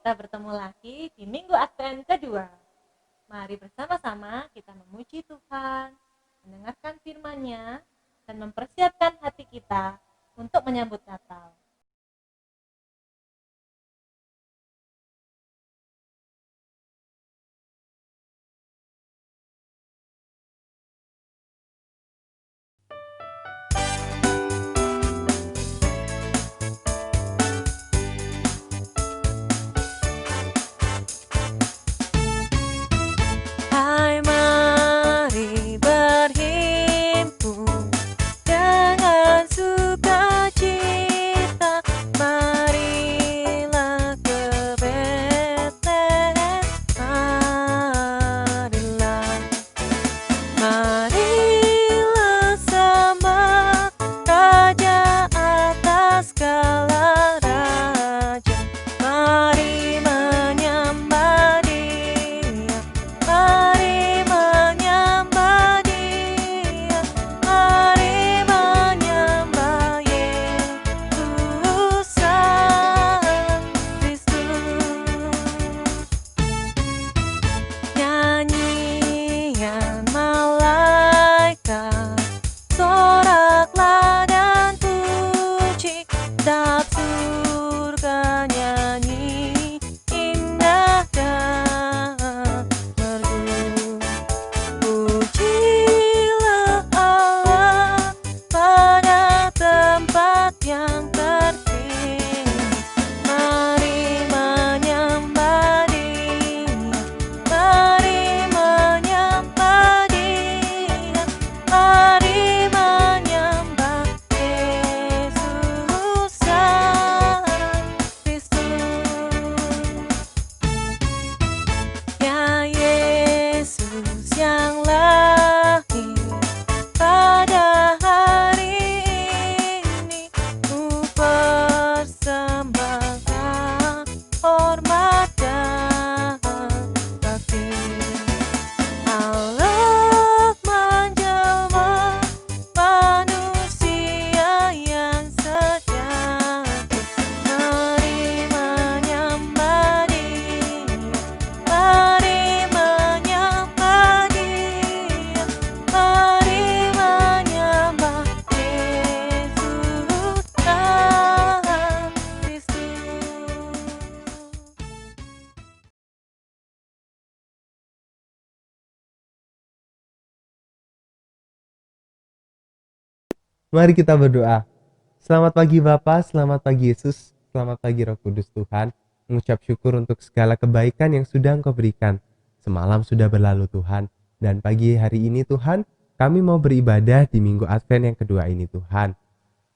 kita bertemu lagi di Minggu Advent kedua. Mari bersama-sama kita memuji Tuhan, mendengarkan firman-Nya, dan mempersiapkan hati kita untuk menyambut Natal. Hai, mari berhimpun dengan sukacita, marilah ke Betlehem, marilah sembah Raja atas segala raja, mari menyembah Dia. Mari menyembah Dia, mari menyembah Yesus Sang Kristus. Nyanyian malaikat, soraklah dan puji, dap surga nyanyi indah dan merdu. Pujilah Allah pada tempat yang tertinggi, mari menyembah Dia, mari menyembah Dia, mari menyembah Yesus Sang Kristus. Ya Yesus yang lahir pada hari ini, ku persembahkan hormat dan bakti. Allah menjelma manusia yang sejati, mari menyembah Dia, mari menyembah Dia, mari menyembah Yesus Sang Kristus. Mari kita berdoa. Selamat pagi Bapa, selamat pagi Yesus, selamat pagi Roh Kudus Tuhan. Mengucap syukur untuk segala kebaikan yang sudah Engkau berikan. Semalam sudah berlalu Tuhan, dan pagi hari ini Tuhan, kami mau beribadah di Minggu Advent yang kedua ini Tuhan.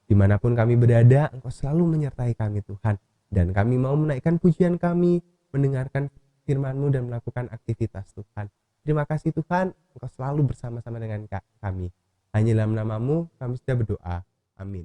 Dimanapun kami berada, Engkau selalu menyertai kami Tuhan. Dan kami mau menaikkan pujian kami, mendengarkan firman-Mu dan melakukan aktivitas Tuhan. Terima kasih Tuhan, Engkau selalu bersama-sama dengan kami. Hanya dalam nama-Mu kami sudah berdoa. Amin.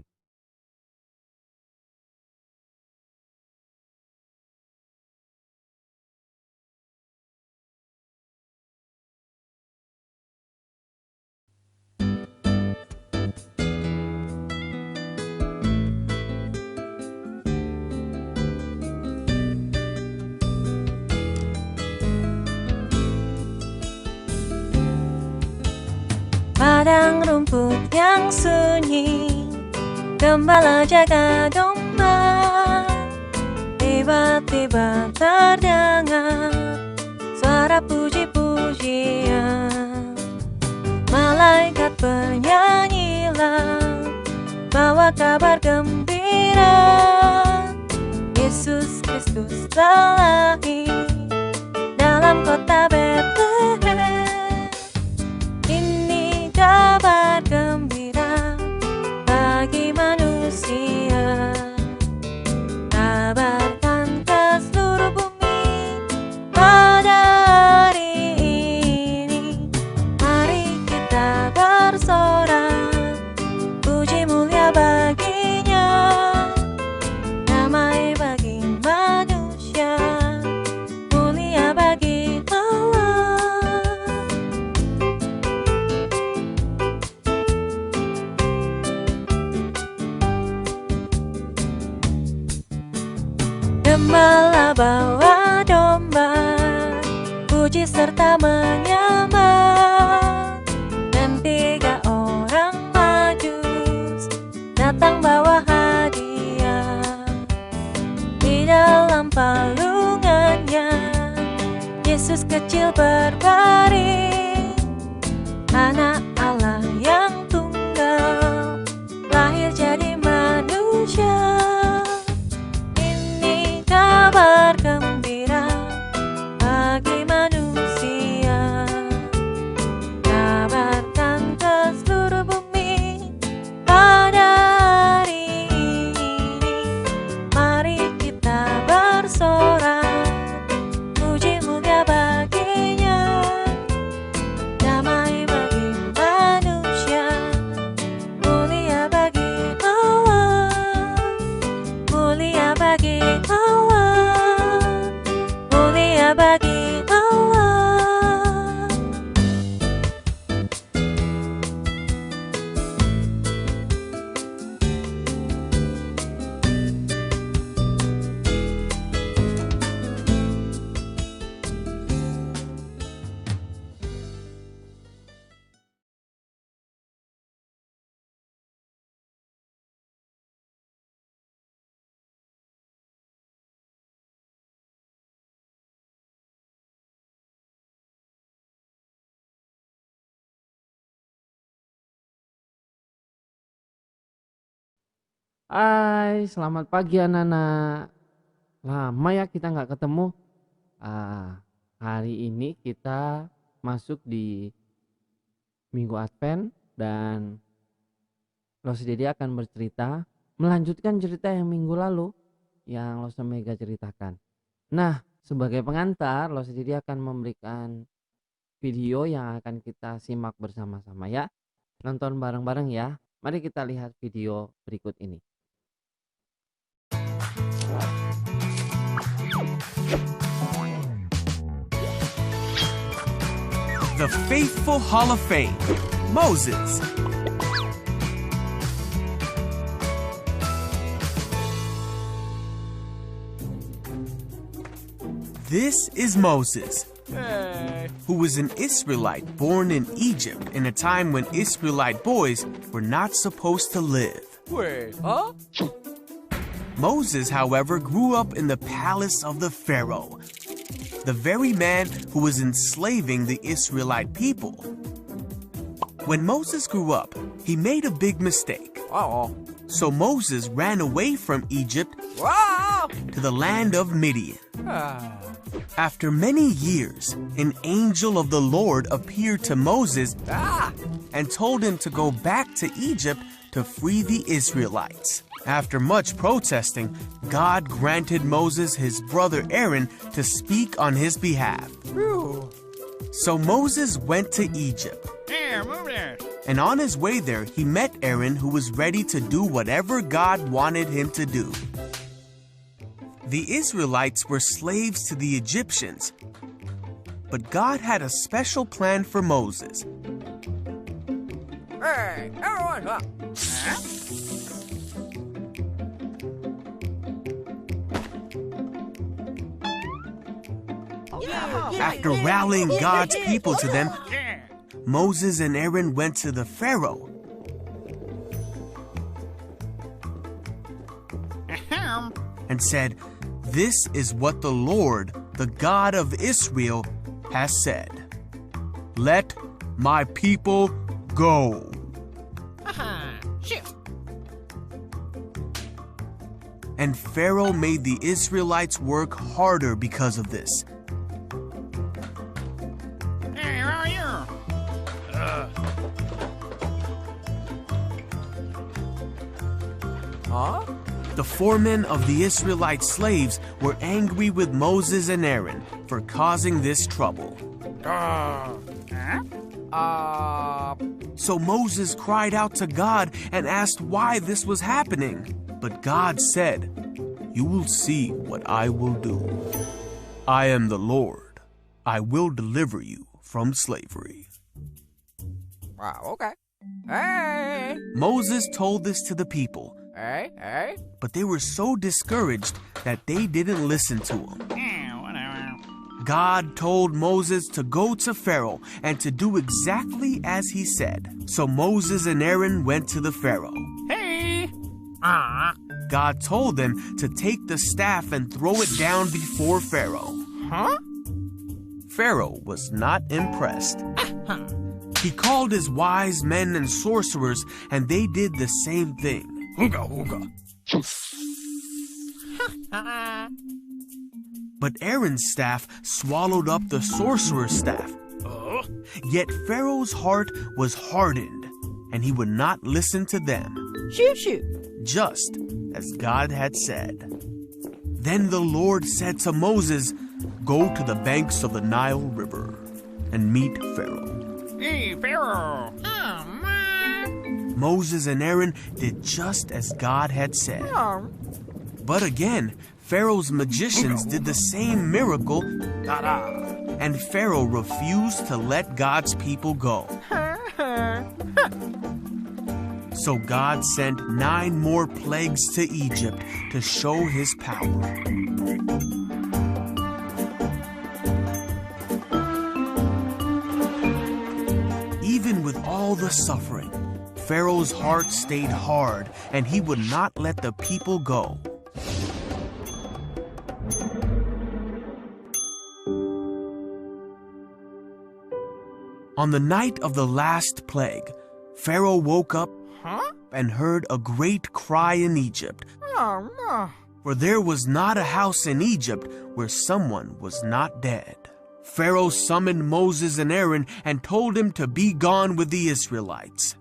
Padang rumput yang sunyi, gembala jaga domba, tiba-tiba terdengar suara puji-pujian. Malaikat bernyanyilah, bawa kabar gembira, Yesus Kristus telah lahir dalam kota Betlehem. Ini kabar gembira bagi manusia, kabarkan ke seluruh bumi pada hari ini. Mari kita bersorak, puji mulia baginya, damai bagi manusia, mulia bagi Allah. serta menyamar. Dan 3 orang majus datang bawa hadiah. Di dalam palungannya Yesus kecil berbaring, anak Allah yang tunggal, lahir jadi manusia. Ini kabar gembira bagi manusia. Kabarkan ke seluruh bumi pada hari ini. Mari kita bersorak, puji mulia baginya. Damai bagi manusia, mulia bagi Allah, mulia bagi Allah, mulia bagi Allah. Hai, selamat pagi anak-anak. Lama ya kita nggak ketemu. Hari ini kita masuk di Minggu Advent dan Lost Dede akan bercerita, melanjutkan cerita yang minggu lalu yang Lost Mega ceritakan. Nah, sebagai pengantar, Lost Dede akan memberikan video yang akan kita simak bersama-sama ya. Nonton bareng-bareng ya. Mari kita lihat video berikut ini. The Faithful Hall of Fame, Moses. This is Moses, who was an Israelite born in Egypt in a time when Israelite boys were not supposed to live. Wait, huh? Moses, however, grew up in the palace of the Pharaoh, the very man who was enslaving the Israelite people. When Moses grew up, he made a big mistake. Uh-oh. So Moses ran away from Egypt Ah! to the land of Midian. Ah. After many years, an angel of the Lord appeared to Moses Ah! and told him to go back to Egypt to free the Israelites. After much protesting, God granted Moses his brother Aaron to speak on his behalf. Phew. So Moses went to Egypt. Here, move there. And on his way there, he met Aaron, who was ready to do whatever God wanted him to do. The Israelites were slaves to the Egyptians, but God had a special plan for Moses. Hey, everyone, huh? After rallying God's people to them, Yeah. Moses and Aaron went to the Pharaoh. Ahem. And said, "This is what the Lord, the God of Israel, has said. Let my people go." Aha. Shit. And Pharaoh made the Israelites work harder because of this. Hey, how are you? Huh? The foremen of the Israelite slaves were angry with Moses and Aaron for causing this trouble. Huh? So Moses cried out to God and asked why this was happening. But God said, "You will see what I will do. I am the Lord. I will deliver you from slavery." Wow, okay. Hey, Moses told this to the people, hey. but they were so discouraged that they didn't listen to him. Yeah, whatever. God told Moses to go to Pharaoh and to do exactly as he said. So Moses and Aaron went to the Pharaoh. Hey. God told them to take the staff and throw it down before Pharaoh. Huh? Pharaoh was not impressed. He called his wise men and sorcerers, and they did the same thing. Ooga ooga. But Aaron's staff swallowed up the sorcerer's staff. Yet Pharaoh's heart was hardened, and he would not listen to them, Shoot, shoot. just as God had said. Then the Lord said to Moses, "Go to the banks of the Nile River and meet Pharaoh." Hey, Pharaoh. Oh, man. Moses and Aaron did just as God had said. Oh. But again, Pharaoh's magicians did the same miracle, and Pharaoh refused to let God's people go. So God sent 9 more plagues to Egypt to show his power. Even with all the suffering, Pharaoh's heart stayed hard, and he would not let the people go. On the night of the last plague, Pharaoh woke up Huh? and heard a great cry in Egypt, Oh, no. for there was not a house in Egypt where someone was not dead. Pharaoh summoned Moses and Aaron and told him to be gone with the Israelites.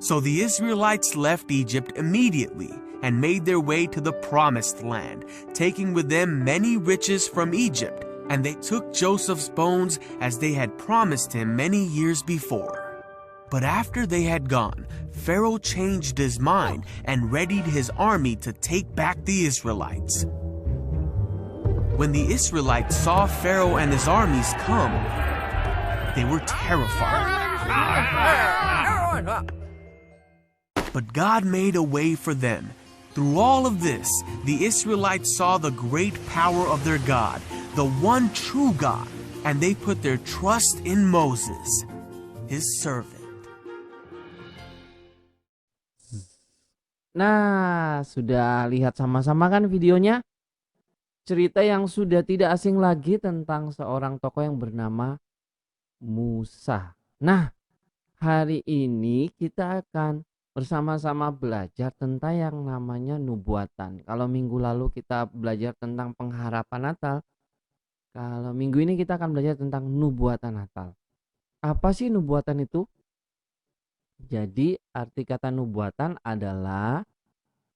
So the Israelites left Egypt immediately and made their way to the promised land, taking with them many riches from Egypt, and they took Joseph's bones as they had promised him many years before. But after they had gone, Pharaoh changed his mind and readied his army to take back the Israelites. When the Israelites saw Pharaoh and his armies come, they were terrified. But God made a way for them. Through all of this, the Israelites saw the great power of their God, the one true God, and they put their trust in Moses, his servant. Nah, sudah lihat sama-sama kan videonya? Cerita yang sudah tidak asing lagi tentang seorang tokoh yang bernama Musa. Nah, hari ini kita akan bersama-sama belajar tentang yang namanya nubuatan. Kalau minggu lalu kita belajar tentang pengharapan Natal, kalau minggu ini kita akan belajar tentang nubuatan Natal. Apa sih nubuatan itu? Jadi arti kata nubuatan adalah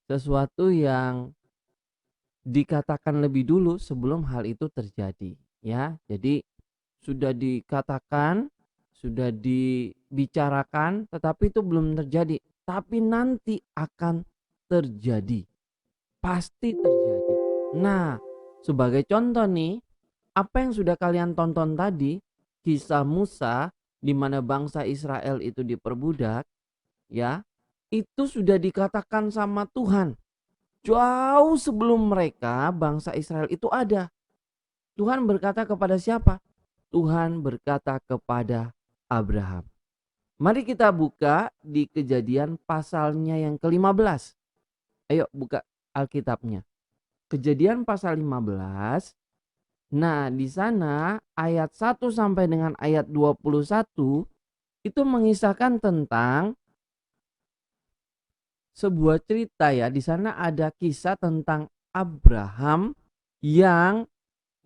sesuatu yang dikatakan lebih dulu sebelum hal itu terjadi, ya. Jadi sudah dikatakan, sudah dibicarakan, tetapi itu belum terjadi, tapi nanti akan terjadi, pasti terjadi. Nah, sebagai contoh nih, apa yang sudah kalian tonton tadi, kisah Musa di mana bangsa Israel itu diperbudak, ya, itu sudah dikatakan sama Tuhan. Jauh sebelum mereka, bangsa Israel itu ada. Tuhan berkata kepada siapa? Tuhan berkata kepada Abraham. Mari kita buka di Kejadian pasalnya yang ke-15. Ayo buka Alkitabnya. Kejadian pasal 15. Nah, di sana ayat 1 sampai dengan ayat 21 itu mengisahkan tentang sebuah cerita, ya. Di sana ada kisah tentang Abraham yang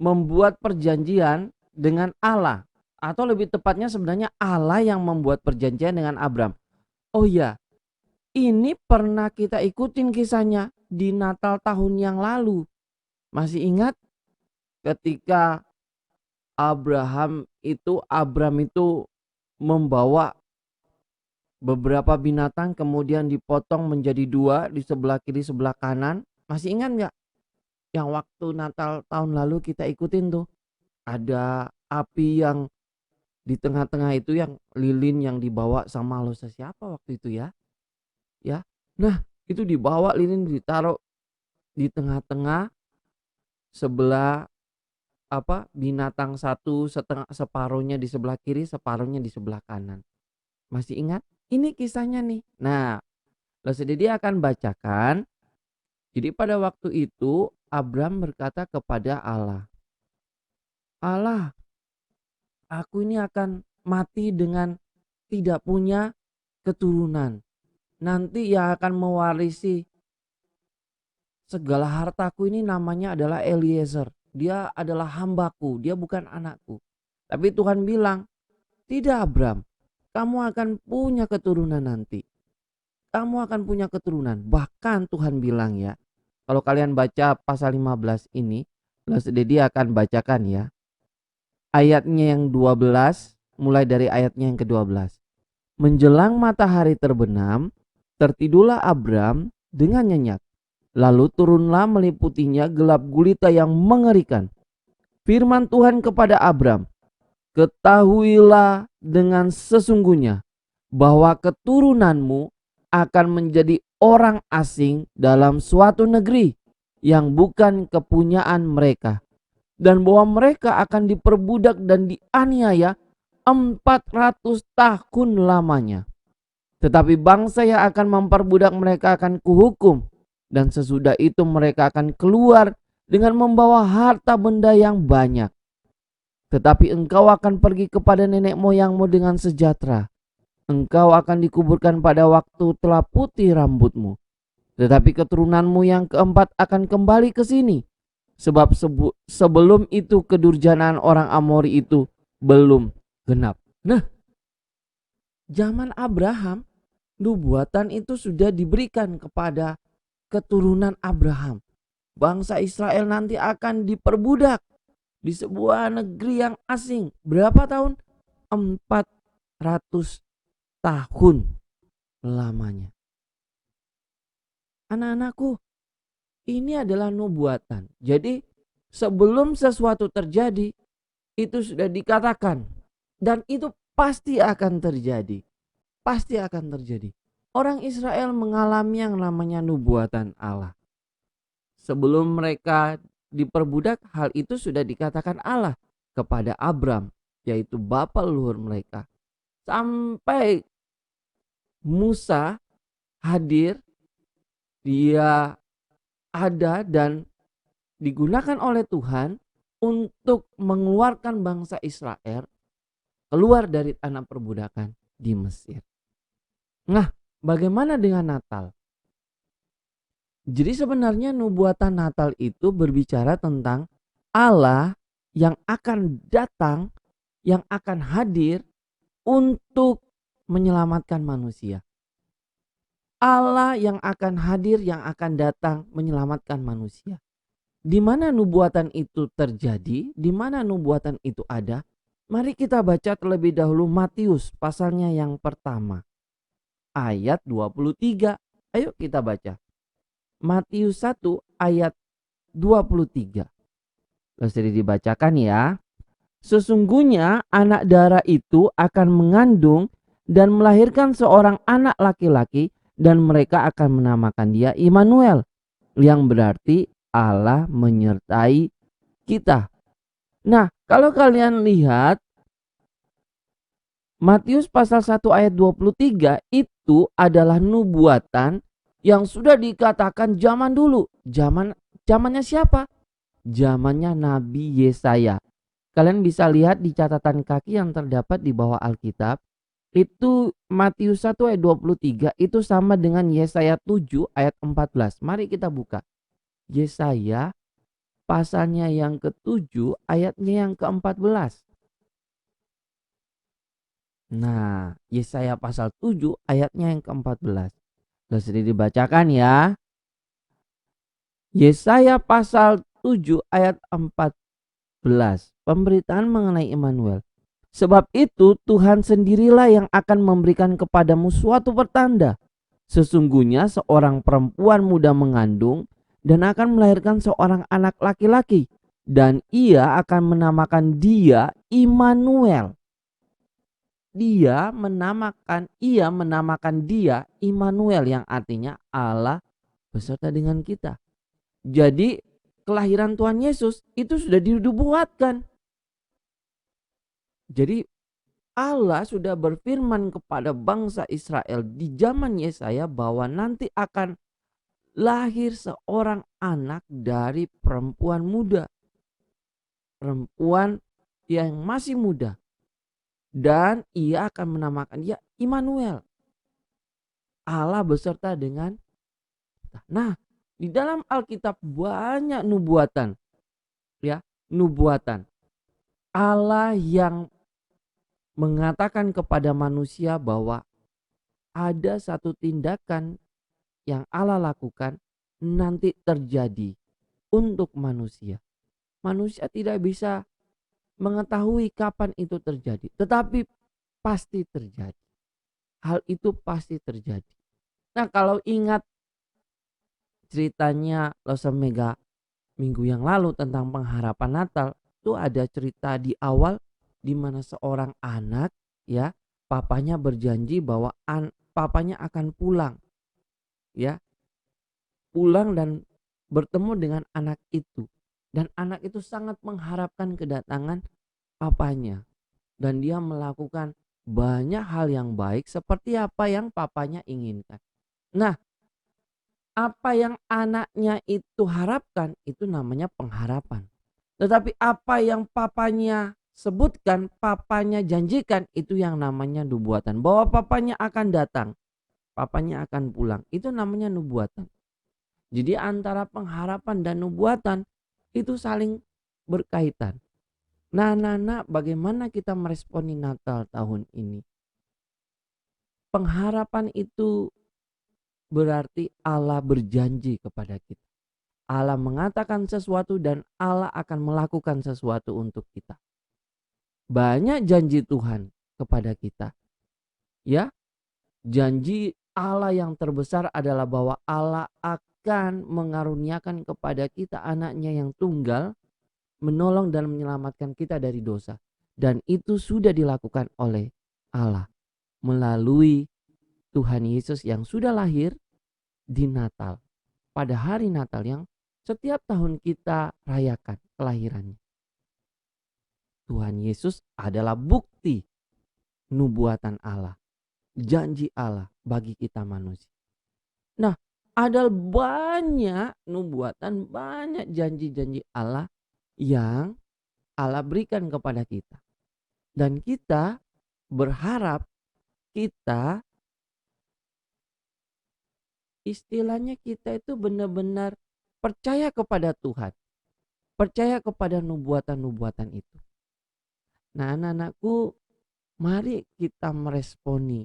membuat perjanjian dengan Allah, atau lebih tepatnya sebenarnya Allah yang membuat perjanjian dengan Abraham. Oh ya, ini pernah kita ikutin kisahnya di Natal tahun yang lalu. Masih ingat ketika Abram itu membawa beberapa binatang kemudian dipotong menjadi 2 di sebelah kiri sebelah kanan. Masih ingat nggak? Yang waktu Natal tahun lalu kita ikutin tuh. Ada api yang di tengah-tengah itu, yang lilin yang dibawa sama Losa siapa waktu itu ya. Ya. Nah, itu dibawa lilin ditaruh di tengah-tengah sebelah binatang satu setengah, separuhnya di sebelah kiri, separuhnya di sebelah kanan. Masih ingat? Ini kisahnya nih. Nah, lalu dia akan bacakan. Jadi pada waktu itu Abram berkata kepada Allah, Allah, aku ini akan mati dengan tidak punya keturunan. Nanti yang akan mewarisi segala hartaku ini namanya adalah Eliezer. Dia adalah hambaku, dia bukan anakku. Tapi Tuhan bilang, tidak Abram, kamu akan punya keturunan nanti. Kamu akan punya keturunan. Bahkan Tuhan bilang ya, kalau kalian baca pasal 15 ini, dia akan bacakan ya. Ayatnya yang 12, mulai dari ayatnya yang ke-12. Menjelang matahari terbenam, tertidurlah Abram dengan nyenyak. Lalu turunlah meliputinya gelap gulita yang mengerikan. Firman Tuhan kepada Abram, ketahuilah dengan sesungguhnya bahwa keturunanmu akan menjadi orang asing dalam suatu negeri yang bukan kepunyaan mereka. Dan bahwa mereka akan diperbudak dan dianiaya 400 tahun lamanya. Tetapi bangsa yang akan memperbudak mereka akan kuhukum. Dan sesudah itu mereka akan keluar dengan membawa harta benda yang banyak. Tetapi engkau akan pergi kepada nenek moyangmu dengan sejahtera. Engkau akan dikuburkan pada waktu telah putih rambutmu. Tetapi keturunanmu yang keempat akan kembali ke sini. Sebab sebelum itu kedurjanaan orang Amori itu belum genap. Nah, zaman Abraham, nubuatan itu sudah diberikan kepada keturunan Abraham. Bangsa Israel nanti akan diperbudak di sebuah negeri yang asing. Berapa tahun? 400 tahun lamanya. Anak-anakku, ini adalah nubuatan. Jadi sebelum sesuatu terjadi, itu sudah dikatakan. Dan itu pasti akan terjadi. Pasti akan terjadi. Orang Israel mengalami yang namanya nubuatan Allah. Sebelum mereka diperbudak, hal itu sudah dikatakan Allah kepada Abram, yaitu bapa leluhur mereka. Sampai Musa hadir, dia ada dan digunakan oleh Tuhan untuk mengeluarkan bangsa Israel keluar dari tanah perbudakan di Mesir. Nah, bagaimana dengan Natal? Jadi sebenarnya nubuatan Natal itu berbicara tentang Allah yang akan datang, yang akan hadir untuk menyelamatkan manusia. Allah yang akan hadir, yang akan datang menyelamatkan manusia. Di mana nubuatan itu terjadi? Di mana nubuatan itu ada? Mari kita baca terlebih dahulu Matius pasalnya yang pertama. Ayat 23. Ayo kita baca. Matius 1 ayat 23. Lalu dibacakan ya. Sesungguhnya anak darah itu akan mengandung dan melahirkan seorang anak laki-laki dan mereka akan menamakan dia Immanuel, yang berarti Allah menyertai kita. Nah, kalau kalian lihat Matius pasal 1 ayat 23 itu adalah nubuatan yang sudah dikatakan zaman dulu. Zamannya siapa? Zamannya Nabi Yesaya. Kalian bisa lihat di catatan kaki yang terdapat di bawah Alkitab. Itu Matius 1 ayat 23 itu sama dengan Yesaya 7 ayat 14. Mari kita buka. Yesaya pasalnya yang ke-7 ayatnya yang ke-14. Nah, Yesaya pasal 7 ayatnya yang ke-14. Lalu dibacakan ya. Yesaya pasal 7 ayat 14. Pemberitaan mengenai Immanuel. Sebab itu Tuhan sendirilah yang akan memberikan kepadamu suatu pertanda. Sesungguhnya seorang perempuan muda mengandung dan akan melahirkan seorang anak laki-laki. Dan ia akan menamakan dia Immanuel. Ia menamakan dia Immanuel, yang artinya Allah beserta dengan kita. Jadi kelahiran Tuhan Yesus itu sudah dinubuatkan. Jadi Allah sudah berfirman kepada bangsa Israel di zaman Yesaya bahwa nanti akan lahir seorang anak dari perempuan muda. Perempuan yang masih muda. Dan ia akan menamakan dia Immanuel. Allah beserta dengan kita. Nah, di dalam Alkitab banyak nubuatan. Ya, nubuatan. Allah yang mengatakan kepada manusia bahwa ada satu tindakan yang Allah lakukan nanti terjadi untuk manusia. Manusia tidak bisa mengetahui kapan itu terjadi, tetapi pasti terjadi. Hal itu pasti terjadi. Nah, kalau ingat ceritanya Losa Mega minggu yang lalu tentang pengharapan Natal, itu ada cerita di awal di mana seorang anak, ya, papanya berjanji bahwa papanya akan pulang, ya, pulang dan bertemu dengan anak itu, dan anak itu sangat mengharapkan kedatangan papanya, dan dia melakukan banyak hal yang baik seperti apa yang papanya inginkan. Nah, apa yang anaknya itu harapkan itu namanya pengharapan. Tetapi apa yang papanya sebutkan, papanya janjikan, itu yang namanya nubuatan. Bahwa papanya akan datang, papanya akan pulang, itu namanya nubuatan. Jadi antara pengharapan dan nubuatan itu saling berkaitan. Nah, bagaimana kita meresponi Natal tahun ini? Pengharapan itu berarti Allah berjanji kepada kita. Allah mengatakan sesuatu dan Allah akan melakukan sesuatu untuk kita. Banyak janji Tuhan kepada kita. Ya, janji Allah yang terbesar adalah bahwa Allah akan mengaruniakan kepada kita anaknya yang tunggal, menolong dan menyelamatkan kita dari dosa. Dan itu sudah dilakukan oleh Allah melalui Tuhan Yesus yang sudah lahir di Natal. Pada hari Natal yang setiap tahun kita rayakan kelahirannya. Tuhan Yesus adalah bukti nubuatan Allah, janji Allah bagi kita manusia. Nah, ada banyak nubuatan, banyak janji-janji Allah yang Allah berikan kepada kita. Dan kita berharap kita, istilahnya kita itu benar-benar percaya kepada Tuhan. Percaya kepada nubuatan-nubuatan itu. Nah, anak-anakku, mari kita meresponi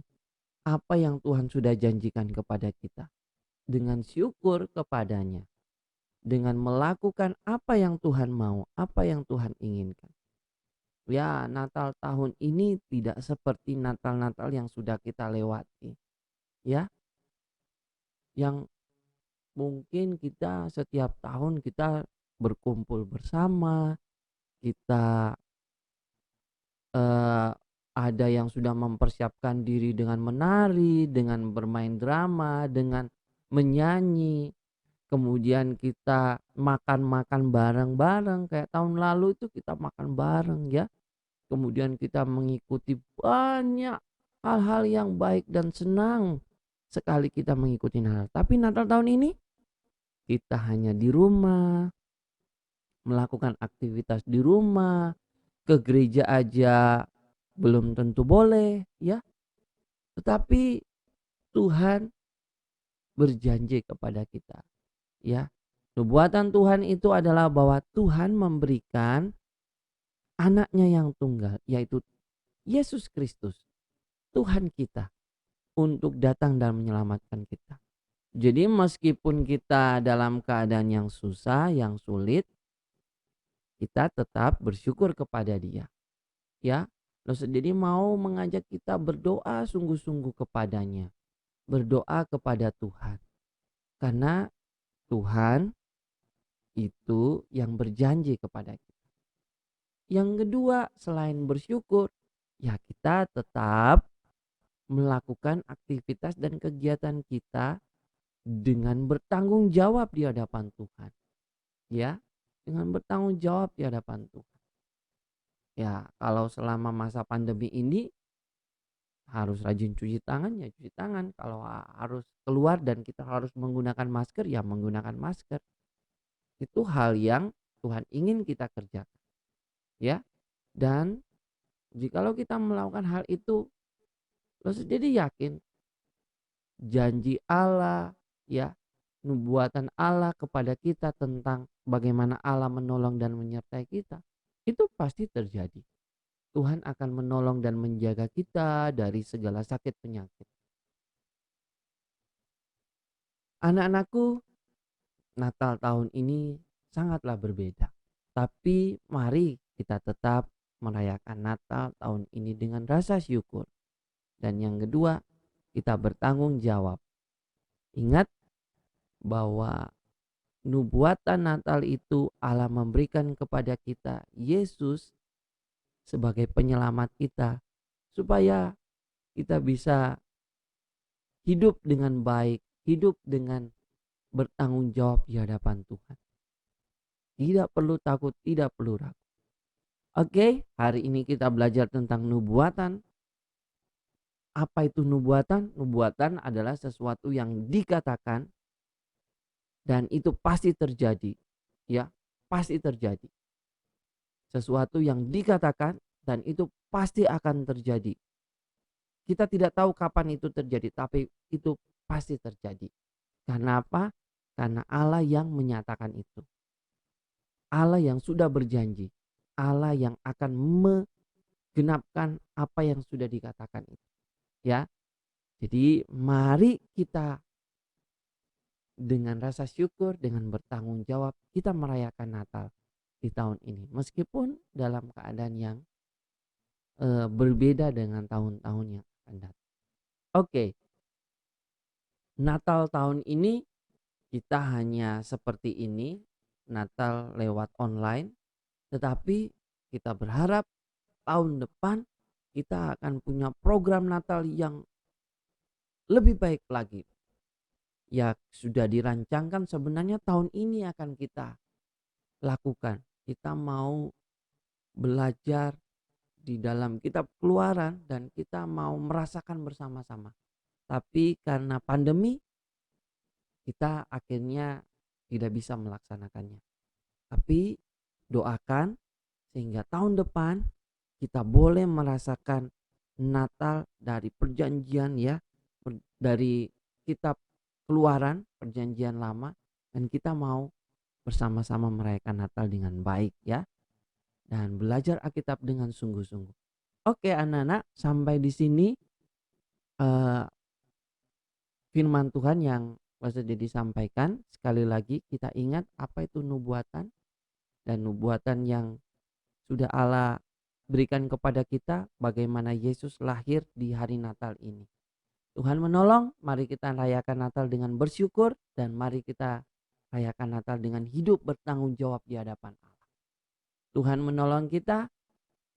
apa yang Tuhan sudah janjikan kepada kita. Dengan syukur kepadanya. Dengan melakukan apa yang Tuhan mau, apa yang Tuhan inginkan. Ya, Natal tahun ini tidak seperti Natal-Natal yang sudah kita lewati. Ya. Yang mungkin kita setiap tahun kita berkumpul bersama, kita ada yang sudah mempersiapkan diri dengan menari, dengan bermain drama, dengan menyanyi. Kemudian kita makan-makan bareng-bareng kayak tahun lalu itu kita makan bareng, ya. Kemudian kita mengikuti banyak hal-hal yang baik dan senang sekali kita mengikuti Natal. Tapi Natal tahun ini kita hanya di rumah, melakukan aktivitas di rumah, ke gereja aja belum tentu boleh, ya. Tetapi Tuhan berjanji kepada kita, ya. Nubuatan Tuhan itu adalah bahwa Tuhan memberikan anaknya yang tunggal, yaitu Yesus Kristus, Tuhan kita, untuk datang dan menyelamatkan kita. Jadi meskipun kita dalam keadaan yang susah, yang sulit, kita tetap bersyukur kepada Dia. Ya, jadi mau mengajak kita berdoa sungguh-sungguh kepadanya. Berdoa kepada Tuhan. Karena Tuhan itu yang berjanji kepada kita. Yang kedua, selain bersyukur, ya kita tetap melakukan aktivitas dan kegiatan kita dengan bertanggung jawab di hadapan Tuhan. Ya, dengan bertanggung jawab di hadapan Tuhan. Ya, kalau selama masa pandemi ini harus rajin cuci tangan, ya cuci tangan. Kalau harus keluar dan kita harus menggunakan masker, ya menggunakan masker. Itu hal yang Tuhan ingin kita kerjakan, ya. Dan jikalau kita melakukan hal itu, lo jadi yakin janji Allah, ya, nubuatan Allah kepada kita tentang bagaimana Allah menolong dan menyertai kita, itu pasti terjadi. Tuhan akan menolong dan menjaga kita dari segala sakit penyakit. Anak-anakku, Natal tahun ini sangatlah berbeda. Tapi mari kita tetap merayakan Natal tahun ini dengan rasa syukur. Dan yang kedua, kita bertanggung jawab. Ingat bahwa nubuatan Natal itu Allah memberikan kepada kita Yesus sebagai penyelamat kita, supaya kita bisa hidup dengan baik, hidup dengan bertanggung jawab di hadapan Tuhan. Tidak perlu takut, tidak perlu ragu. Oke, hari ini kita belajar tentang nubuatan. Apa itu nubuatan? Nubuatan adalah sesuatu yang dikatakan dan itu pasti terjadi. Ya, pasti terjadi. Sesuatu yang dikatakan dan itu pasti akan terjadi. Kita tidak tahu kapan itu terjadi, tapi itu pasti terjadi. Karena apa? Karena Allah yang menyatakan itu. Allah yang sudah berjanji. Allah yang akan menggenapkan apa yang sudah dikatakan itu. Ya. Jadi mari kita dengan rasa syukur, dengan bertanggung jawab, kita merayakan Natal di tahun ini. Meskipun dalam keadaan yang berbeda dengan tahun-tahun yang akan datang. Oke. Natal tahun ini kita hanya seperti ini, Natal lewat online, tetapi kita berharap tahun depan kita akan punya program Natal yang lebih baik lagi. Ya, sudah dirancangkan sebenarnya tahun ini akan kita lakukan. Kita mau belajar di dalam kitab Keluaran dan kita mau merasakan bersama-sama. Tapi karena pandemi kita akhirnya tidak bisa melaksanakannya. Tapi doakan sehingga tahun depan kita boleh merasakan Natal dari perjanjian, ya, dari kitab Keluaran, perjanjian lama, dan kita mau bersama-sama merayakan Natal dengan baik, ya, dan belajar Alkitab dengan sungguh-sungguh. Oke anak-anak, sampai di sini firman Tuhan yang Pastor Dedi sampaikan. Sekali lagi kita ingat apa itu nubuatan, dan nubuatan yang sudah Allah berikan kepada kita, bagaimana Yesus lahir di hari Natal ini. Tuhan menolong, mari kita rayakan Natal dengan bersyukur, dan mari kita rayakan Natal dengan hidup bertanggung jawab di hadapan Allah. Tuhan menolong kita,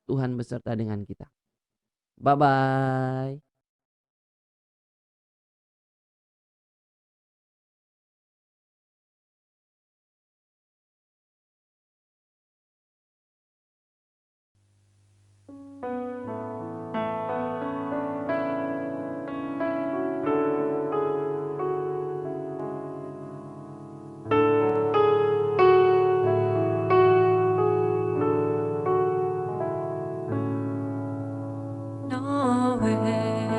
Tuhan beserta dengan kita. Bye-bye. Nowhere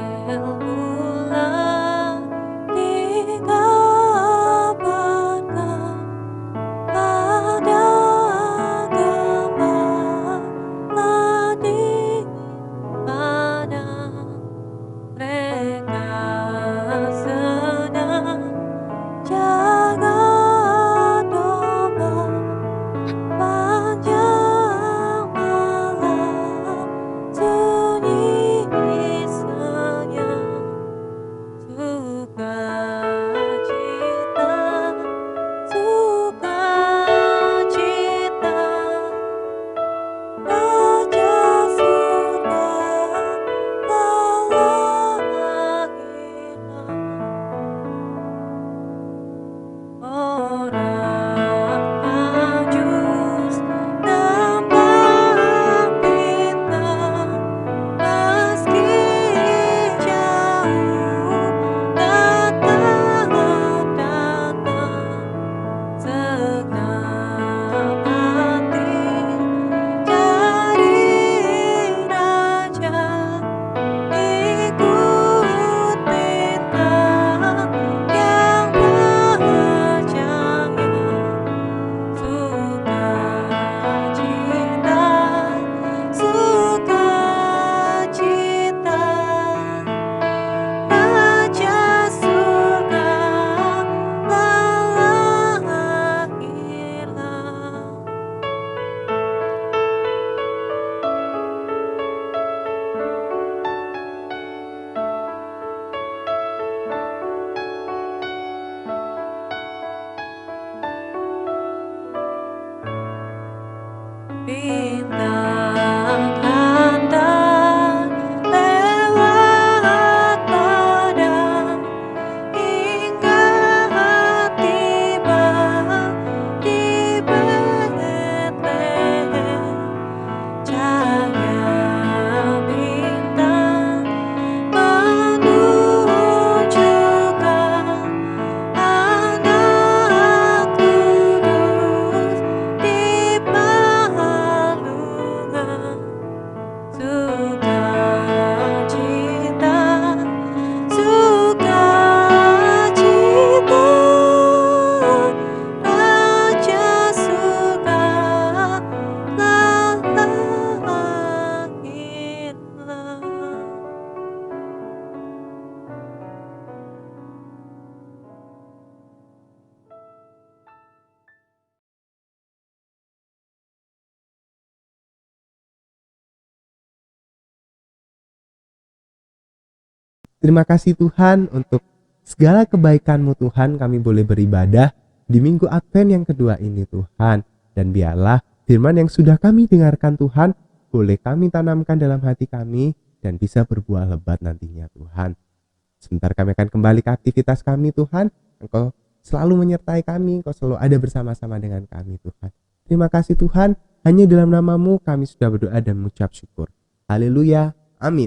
Terima kasih Tuhan untuk segala kebaikan-Mu Tuhan, kami boleh beribadah di minggu Advent yang kedua ini Tuhan. Dan biarlah firman yang sudah kami dengarkan Tuhan, boleh kami tanamkan dalam hati kami dan bisa berbuah lebat nantinya Tuhan. Sebentar kami akan kembali ke aktivitas kami Tuhan. Engkau selalu menyertai kami, Engkau selalu ada bersama-sama dengan kami Tuhan. Terima kasih Tuhan, hanya dalam nama-Mu kami sudah berdoa dan mengucap syukur. Haleluya, amin.